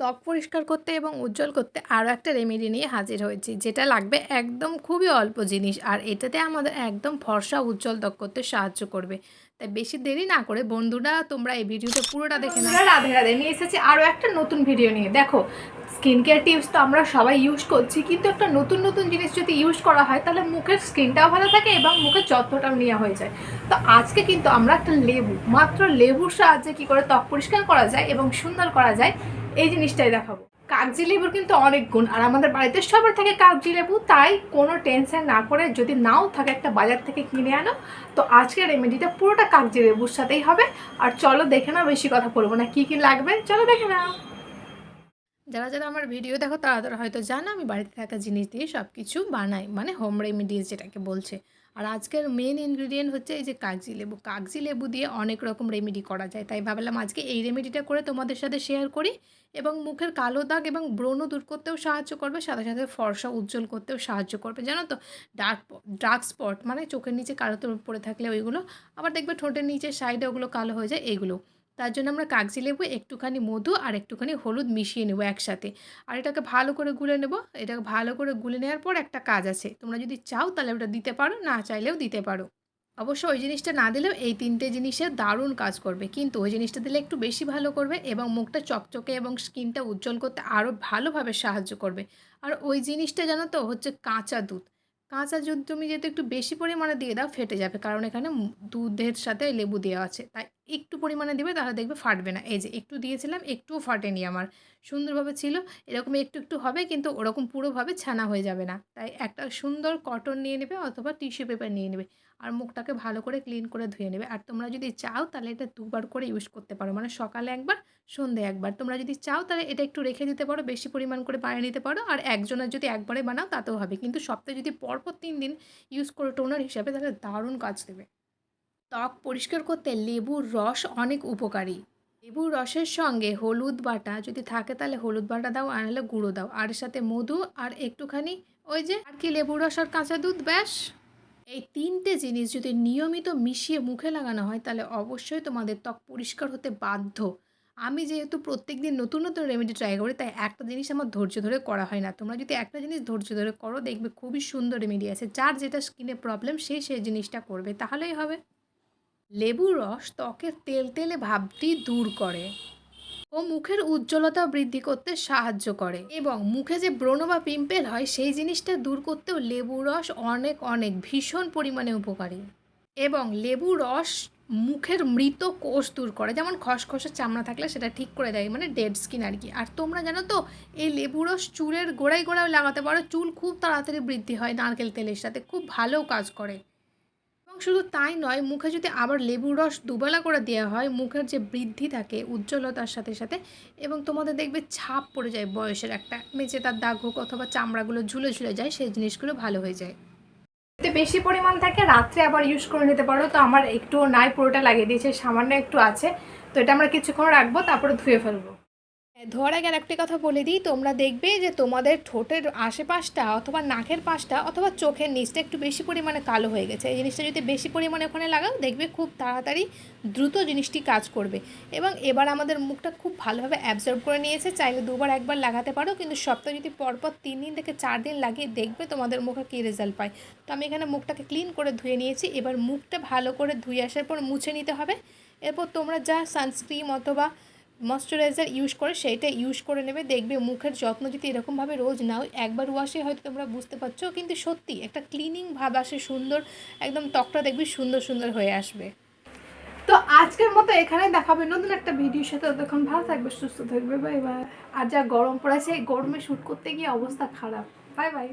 ত্বক পরিষ্কার করতে এবং উজ্জ্বল করতে আরও একটা রেমেডি নিয়ে হাজির হয়েছি, যেটা লাগবে একদম খুবই অল্প জিনিস, আর এটাতে আমাদের একদম ফর্সা উজ্জ্বল ত্বক করতে সাহায্য করবে। তাই বেশি দেরি না করে বন্ধুরা তোমরা এই ভিডিওটা পুরোটা দেখে নাও। রাধে রাধে, নিয়ে এসেছি আরও একটা নতুন ভিডিও নিয়ে। দেখো, স্কিন কেয়ার টিপস তো আমরা সবাই ইউজ করছি, কিন্তু একটা নতুন নতুন জিনিস যদি ইউজ করা হয় তাহলে মুখের স্কিনটাও ভালো থাকে এবং মুখের যত্নটাও নেওয়া হয়ে যায়। তো আজকে কিন্তু আমরা একটা মাত্র লেবুর সাহায্যে কী করে ত্বক পরিষ্কার করা যায় এবং সুন্দর করা যায় এই জিনিসটাই দেখাবো। কাগজি লেবুর কিন্তু অনেক গুণ, আর আমাদের বাড়িতে সবার থাকে কাগজি লেবু, তাই কোনো টেনশন না করে, যদি নাও থাকে একটা বাজার থেকে কিনে আনো। তো আজকের রেমেডিটা পুরোটা কাগজি লেবুর সাথেই হবে। আর চলো দেখে নাও, বেশি কথা বলবো না, কি কি লাগবে চলো দেখে নাও। যারা যারা আমার ভিডিও দেখো তারা তারা হয়তো জানো আমি বাড়িতে থাকা জিনিস দিয়ে সব কিছু বানাই, মানে হোম রেমেডিস যেটাকে বলছে। আর আজকের মেন ইনগ্রিডিয়েন্ট হচ্ছে এই যে কাগজি লেবু। কাগজি লেবু দিয়ে অনেক রকম রেমেডি করা যায়, তাই ভাবলাম আজকে এই রেমেডিটা করে তোমাদের সাথে শেয়ার করি। এবং মুখের কালো দাগ এবং ব্রণ দূর করতেও সাহায্য করবে, সাথে সাথে ফর্সা উজ্জ্বল করতেও সাহায্য করবে। জানো তো, ডার্ক স্পট মানে চোখের নিচে কালো পড়ে থাকলে ওইগুলো, আবার দেখবে ঠোঁটের নিচে সাইডে ওগুলো কালো হয়ে যায়, এইগুলো। তার জন্য আমরা কাগজি লেবু, একটুখানি মধু আর একটুখানি হলুদ মিশিয়ে নেবো একসাথে। আর এটাকে ভালো করে গুলে নেব। এটাকে ভালো করে গুলে নেওয়ার পর একটা কাজ আছে, তোমরা যদি চাও তাহলে ওটা দিতে পারো, না চাইলেও দিতে পারো। অবশ্য ওই জিনিসটা না দিলেও এই তিনটে জিনিসের দারুণ কাজ করবে, কিন্তু ওই জিনিসটা দিলে একটু বেশি ভালো করবে এবং মুখটা চকচকে এবং স্কিনটা উজ্জ্বল করতে আরও ভালোভাবে সাহায্য করবে। আর ওই জিনিসটা জানো তো হচ্ছে কাঁচা দুধ। কাঁচা দুধ তুমি যেহেতু একটু বেশি পরিমাণে দিয়ে দাও ফেটে যাবে, কারণ এখানে দুধের সাথে লেবু দেওয়া আছে, তাই একটু পরিমাণে দেবে, তাহলে দেখবে ফাটবে না। এই যে একটু দিয়েছিলাম, একটুও ফাটেনি আমার, সুন্দরভাবে ছিল। এরকম একটু একটু হবে, কিন্তু ওরকম পুরোভাবে ছানা হয়ে যাবে না। তাই একটা সুন্দর কটন নিয়ে নেবে অথবা টিস্যু পেপার নিয়ে নেবে, আর মুখটাকে ভালো করে ক্লিন করে ধুয়ে নেবে। আর তোমরা যদি চাও তাহলে এটা দুবার করে ইউজ করতে পারো, মানে সকালে একবার, সন্ধে একবার। তোমরা যদি চাও তাহলে এটা একটু রেখে দিতে পারো, বেশি পরিমাণ করে বানিয়ে নিতে পারো। আর একজনের যদি একবারে বানাও তাতেও হবে, কিন্তু সপ্তাহে যদি পরপর 3 দিন ইউজ করো টোনার হিসাবে, তাহলে দারুণ কাজ দেবে। ত্বক পরিষ্কার করতে লেবুর রস অনেক উপকারী। লেবুর রসের সঙ্গে হলুদ বাটা যদি থাকে তাহলে হলুদ বাটা দাও, আর নাহলে গুঁড়ো দাও, আর সাথে মধু আর একটুখানি ওই যে আর কি লেবুর রস আর কাঁচা দুধ, ব্যাস। এই তিনটে জিনিস যদি নিয়মিত মিশিয়ে মুখে লাগানো হয় তাহলে অবশ্যই তোমাদের ত্বক পরিষ্কার হতে বাধ্য। আমি যেহেতু প্রত্যেক দিন নতুন নতুন রেমেডি ট্রাই করি, তাই একটা জিনিস আমার ধৈর্য ধরে করা হয় না। তোমরা যদি একটা জিনিস ধৈর্য ধরে করো দেখবে খুবই সুন্দর রেমেডি আছে। যার যেটা স্কিনে প্রবলেম সেই জিনিসটা করবে, তাহলেই হবে। লেবুর রস ত্বকের তেলতেলে ভাবটি দূর করে ও মুখের উজ্জ্বলতা বৃদ্ধি করতে সাহায্য করে, এবং মুখে যে ব্রণ বা পিম্পল হয় সেই জিনিসটা দূর করতেও লেবুর রস অনেক অনেক ভীষণ পরিমাণে উপকারী। এবং লেবু রস মুখের মৃত কোষ দূর করে, যেমন খসখসে চামড়া থাকলে সেটা ঠিক করে দেয়, মানে ডেড স্কিন আর কি। আর তোমরা জানো তো এই লেবু রস চুলের গোড়ায় গোড়ায় লাগাতে পারো, চুল খুব তাড়াতাড়ি বৃদ্ধি হয় নারকেল তেলের সাথে, খুব ভালো কাজ করে। এবং শুধু তাই নয়, মুখে যদি আবার লেবুর রস দুবেলা করে দেওয়া হয়, মুখের যে বৃদ্ধি থাকে উজ্জ্বলতার সাথে সাথে, এবং তোমাদের দেখবে ছাপ পড়ে যায় বয়সের, একটা মেচে তার দাগ হোক অথবা চামড়াগুলো ঝুলে ঝুলে যায়, সেই জিনিসগুলো ভালো হয়ে যায়। যদি বেশি পরিমাণ থাকে রাত্রে আবার ইউজ করে নিতে পারো। তো আমার একটুও নাই, পুরোটা লাগিয়ে দিয়েছে, সামান্য একটু আছে। তো এটা আমরা কিছুক্ষণ রাখবো, তারপরে ধুয়ে ফেলবো। ধোয়ার আগে আরেকটি কথা বলে দিই, তোমরা দেখবে যে তোমাদের ঠোঁটের আশেপাশটা অথবা নাকের পাশটা অথবা চোখের নিচটা একটু বেশি পরিমাণে কালো হয়ে গেছে। এই জিনিসটা যদি বেশি পরিমাণে ওখানে লাগাও দেখবে খুব তাড়াতাড়ি দ্রুত জিনিসটি কাজ করবে। এবং এবার আমাদের মুখটা খুব ভালোভাবে অ্যাবজর্ব করে নিয়েছে, চাইলে দুবার একবার লাগাতে পারো, কিন্তু সপ্তাহে যদি পরপর 3 দিন থেকে 4 দিন লাগিয়ে দেখবে তোমাদের মুখে কী রেজাল্ট পায়। তো আমি এখানে মুখটাকে ক্লিন করে ধুয়ে নিয়েছি, এবার মুখটা ভালো করে ধুয়ে আসার পর মুছে নিতে হবে। এরপর তোমরা যা সানস্ক্রিন অথবা ময়শ্চারাইজার ইউজ করে সেইটা ইউজ করে নেবে। দেখবে মুখের যত্ন যদি এরকমভাবে রোজ নাও, একবার ওয়াশে হয়তো তোমরা বুঝতে পারছো, কিন্তু সত্যি একটা ক্লিনিং ভাব আসে, সুন্দর একদম ত্বকটা দেখবি সুন্দর সুন্দর হয়ে আসবে। তো আজকের মতো এখানে দেখাবে নতুন একটা ভিডিওর সাথে। ততক্ষণ ভালো থাকবে, সুস্থ থাকবে, বাই বাই। আর যা গরম পড়েছে, এই গরমে শ্যুট করতে গিয়ে অবস্থা খারাপ। Bye bye.